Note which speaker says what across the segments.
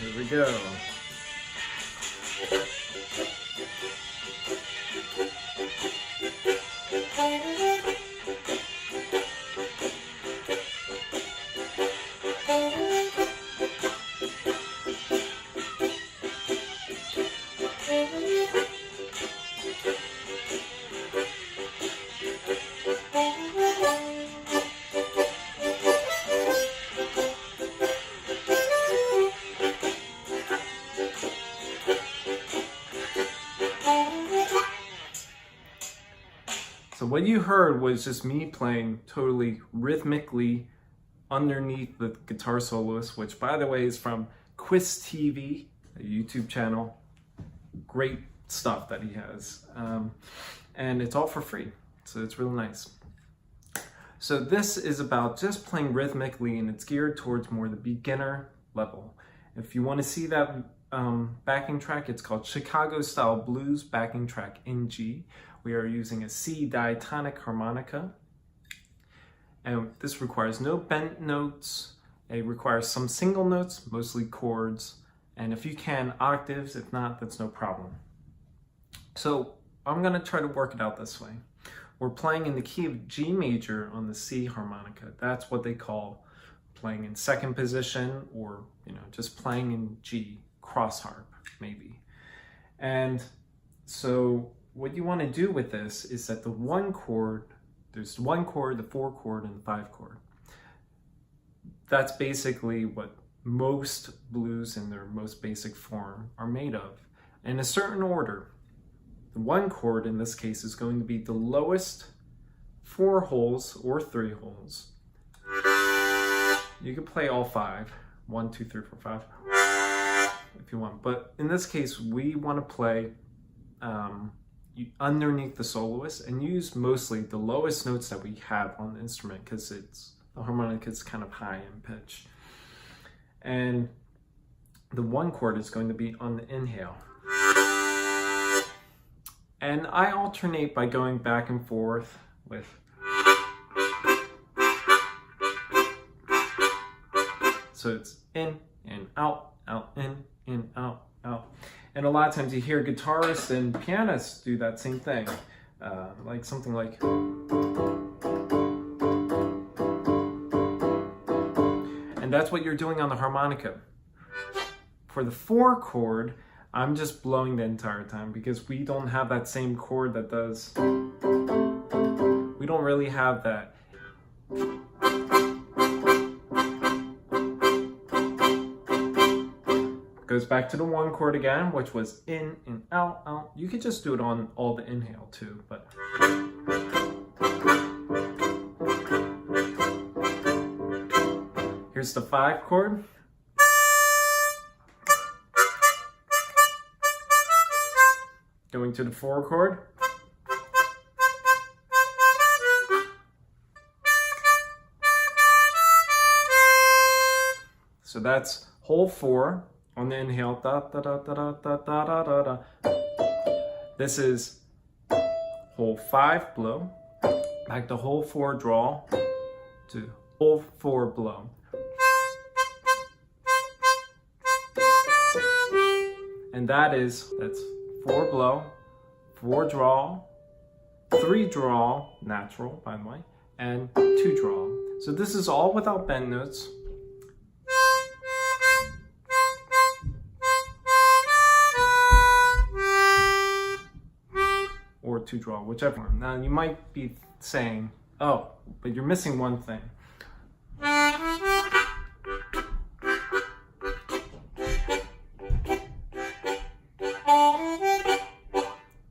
Speaker 1: Here we go. So what you heard was just me playing totally rhythmically underneath the guitar soloist, which by the way is from Quiz TV, a YouTube channel. Great stuff that he has. And it's all for free, so it's real nice. So this is about just playing rhythmically, and it's geared towards more the beginner level. If you want to see that backing track, it's called Chicago Style Blues Backing Track in G. We are using a C diatonic harmonica, and this requires no bent notes. It requires some single notes, mostly chords, and if you can, octaves. If not, that's no problem. So I'm going to try to work it out this way. We're playing in the key of G major on the C harmonica. That's what they call playing in second position, or just playing in G, cross harp maybe. And so what you want to do with this is that the one chord, there's one chord, the 4 chord, and the 5 chord. That's basically what most blues in their most basic form are made of. In a certain order, the 1 chord in this case is going to be the lowest 4 holes or 3 holes. You can play all 5, 1, 2, 3, 4, 5, if you want. But in this case, we want to play underneath the soloist and use mostly the lowest notes that we have on the instrument, because the harmonica is kind of high in pitch. And the 1 chord is going to be on the inhale. And I alternate by going back and forth with. So it's in and out, out, in, out, out. And a lot of times you hear guitarists and pianists do that same thing. Like something like. And that's what you're doing on the harmonica. For the 4 chord, I'm just blowing the entire time, because we don't have that same chord that does. We don't really have that. Goes back to the 1 chord again, which was in and out, out. You could just do it on all the inhale too, but. Here's the 5 chord. Going to the 4 chord. So that's hole 4 on the inhale. Da, da, da, da, da, da, da, da, da. This is hole 5 blow. Back to hole 4 draw to hole 4 blow. And that's 4 blow, 4 draw, 3 draw, natural by the way, and 2 draw. So this is all without bend notes. Or 2 draw, whichever one. Now you might be saying, oh, but you're missing one thing.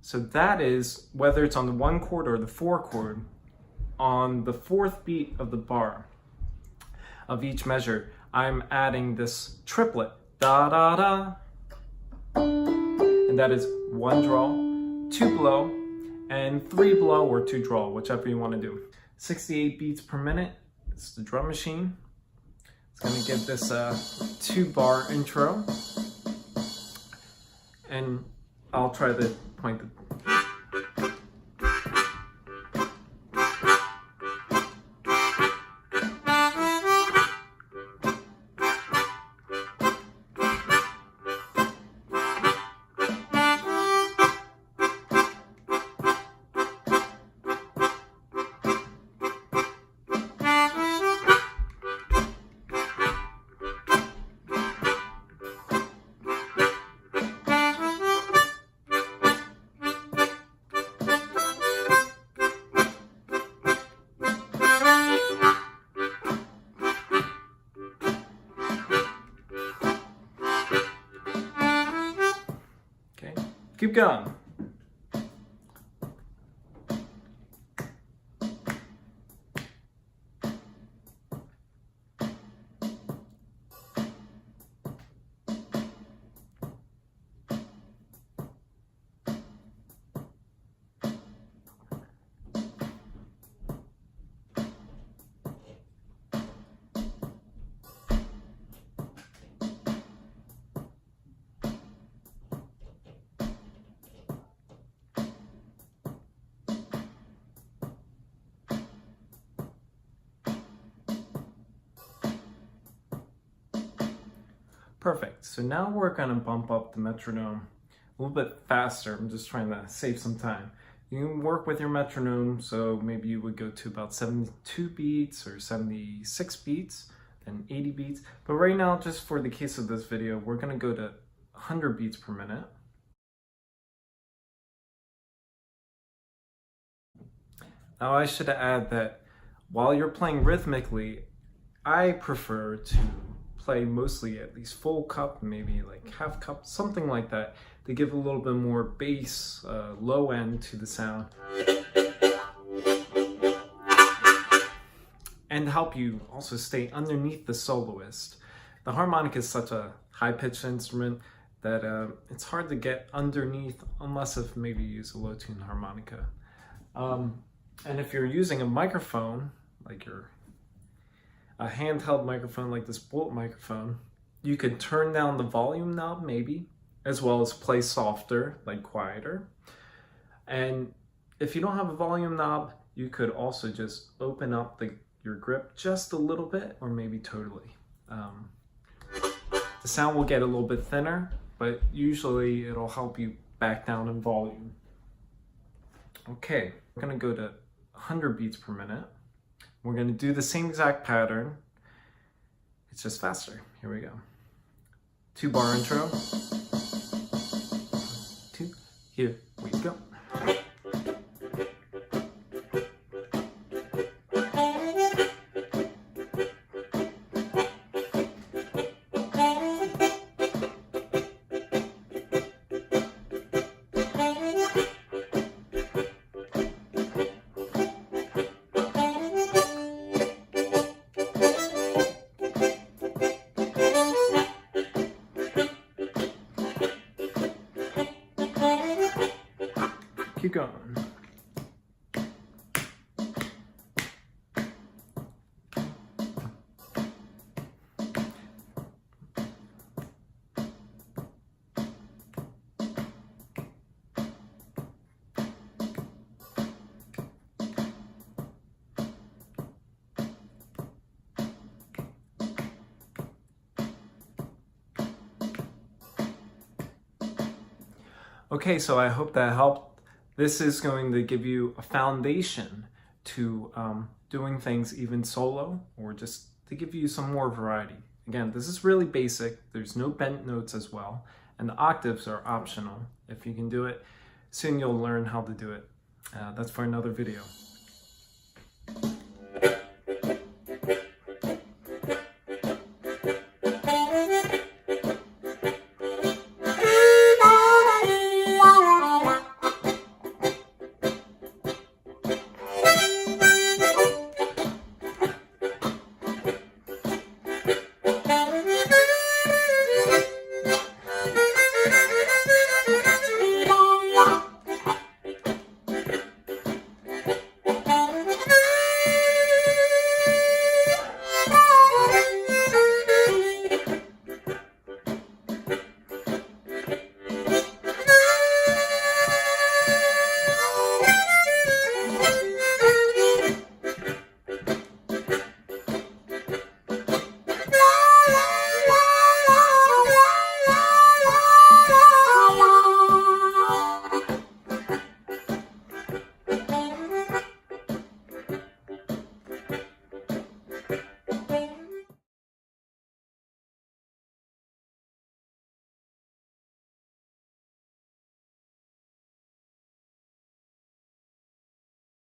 Speaker 1: So that is, whether it's on the 1 chord or the 4 chord, on the 4th beat of the bar of each measure, I'm adding this triplet, da da da, and that is 1 draw, 2 blow, and 3 blow or 2 draw, whichever you want to do. 68 beats per minute. It's the drum machine. It's going to give this a 2-bar intro, and I'll try to point the. Keep going. Perfect. So now we're going to bump up the metronome a little bit faster. I'm just trying to save some time. You can work with your metronome, so maybe you would go to about 72 beats or 76 beats, then 80 beats. But right now, just for the case of this video, we're going to go to 100 beats per minute. Now I should add that while you're playing rhythmically, I prefer to play mostly at least full cup, maybe like half cup, something like that, to give a little bit more bass, low end to the sound, and help you also stay underneath the soloist. The harmonica is such a high-pitched instrument that it's hard to get underneath unless if maybe you use a low-tuned harmonica. And if you're using a microphone, like a handheld microphone like this bullet microphone, you could turn down the volume knob maybe, as well as play softer, like quieter. And if you don't have a volume knob, you could also just open up your grip just a little bit, or maybe totally. The sound will get a little bit thinner, but usually it'll help you back down in volume. Okay, we're gonna go to 100 beats per minute. We're going to do the same exact pattern. It's just faster. Here we go. 2-bar intro. 2. Here we go. Keep going. Okay, so I hope that helped. This is going to give you a foundation to doing things even solo, or just to give you some more variety. Again, this is really basic. There's no bent notes as well, and the octaves are optional. If you can do it, soon you'll learn how to do it. That's for another video.